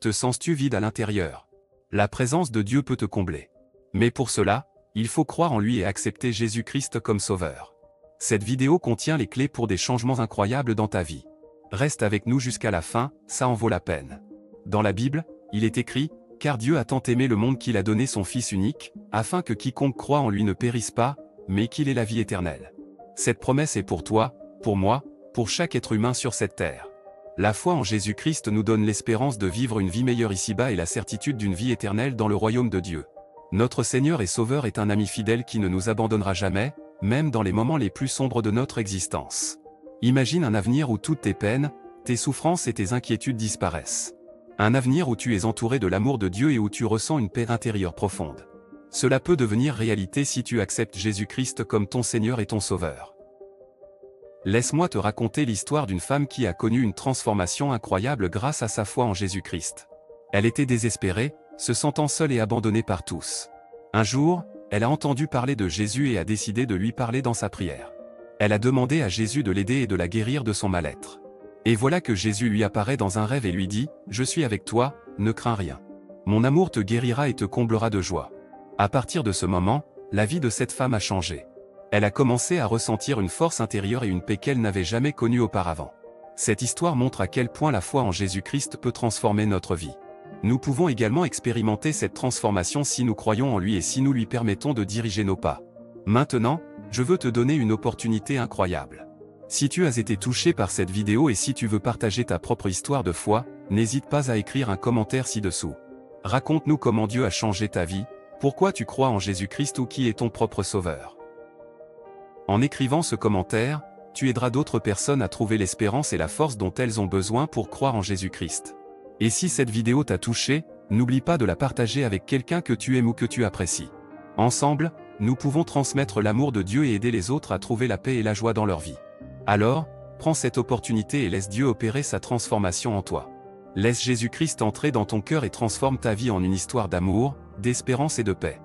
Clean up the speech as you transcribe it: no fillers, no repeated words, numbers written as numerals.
Te sens-tu vide à l'intérieur? La présence de Dieu peut te combler. Mais pour cela, il faut croire en lui et accepter Jésus-Christ comme sauveur. Cette vidéo contient les clés pour des changements incroyables dans ta vie. Reste avec nous jusqu'à la fin, ça en vaut la peine. Dans la Bible, il est écrit « Car Dieu a tant aimé le monde qu'il a donné son Fils unique, afin que quiconque croit en lui ne périsse pas, mais qu'il ait la vie éternelle. » Cette promesse est pour toi, pour moi, pour chaque être humain sur cette terre. La foi en Jésus-Christ nous donne l'espérance de vivre une vie meilleure ici-bas et la certitude d'une vie éternelle dans le royaume de Dieu. Notre Seigneur et Sauveur est un ami fidèle qui ne nous abandonnera jamais, même dans les moments les plus sombres de notre existence. Imagine un avenir où toutes tes peines, tes souffrances et tes inquiétudes disparaissent. Un avenir où tu es entouré de l'amour de Dieu et où tu ressens une paix intérieure profonde. Cela peut devenir réalité si tu acceptes Jésus-Christ comme ton Seigneur et ton Sauveur. Laisse-moi te raconter l'histoire d'une femme qui a connu une transformation incroyable grâce à sa foi en Jésus-Christ. Elle était désespérée, se sentant seule et abandonnée par tous. Un jour, elle a entendu parler de Jésus et a décidé de lui parler dans sa prière. Elle a demandé à Jésus de l'aider et de la guérir de son mal-être. Et voilà que Jésus lui apparaît dans un rêve et lui dit « Je suis avec toi, ne crains rien. Mon amour te guérira et te comblera de joie. » À partir de ce moment, la vie de cette femme a changé. Elle a commencé à ressentir une force intérieure et une paix qu'elle n'avait jamais connue auparavant. Cette histoire montre à quel point la foi en Jésus-Christ peut transformer notre vie. Nous pouvons également expérimenter cette transformation si nous croyons en lui et si nous lui permettons de diriger nos pas. Maintenant, je veux te donner une opportunité incroyable. Si tu as été touché par cette vidéo et si tu veux partager ta propre histoire de foi, n'hésite pas à écrire un commentaire ci-dessous. Raconte-nous comment Dieu a changé ta vie, pourquoi tu crois en Jésus-Christ ou qui est ton propre sauveur. En écrivant ce commentaire, tu aideras d'autres personnes à trouver l'espérance et la force dont elles ont besoin pour croire en Jésus-Christ. Et si cette vidéo t'a touché, n'oublie pas de la partager avec quelqu'un que tu aimes ou que tu apprécies. Ensemble, nous pouvons transmettre l'amour de Dieu et aider les autres à trouver la paix et la joie dans leur vie. Alors, prends cette opportunité et laisse Dieu opérer sa transformation en toi. Laisse Jésus-Christ entrer dans ton cœur et transforme ta vie en une histoire d'amour, d'espérance et de paix.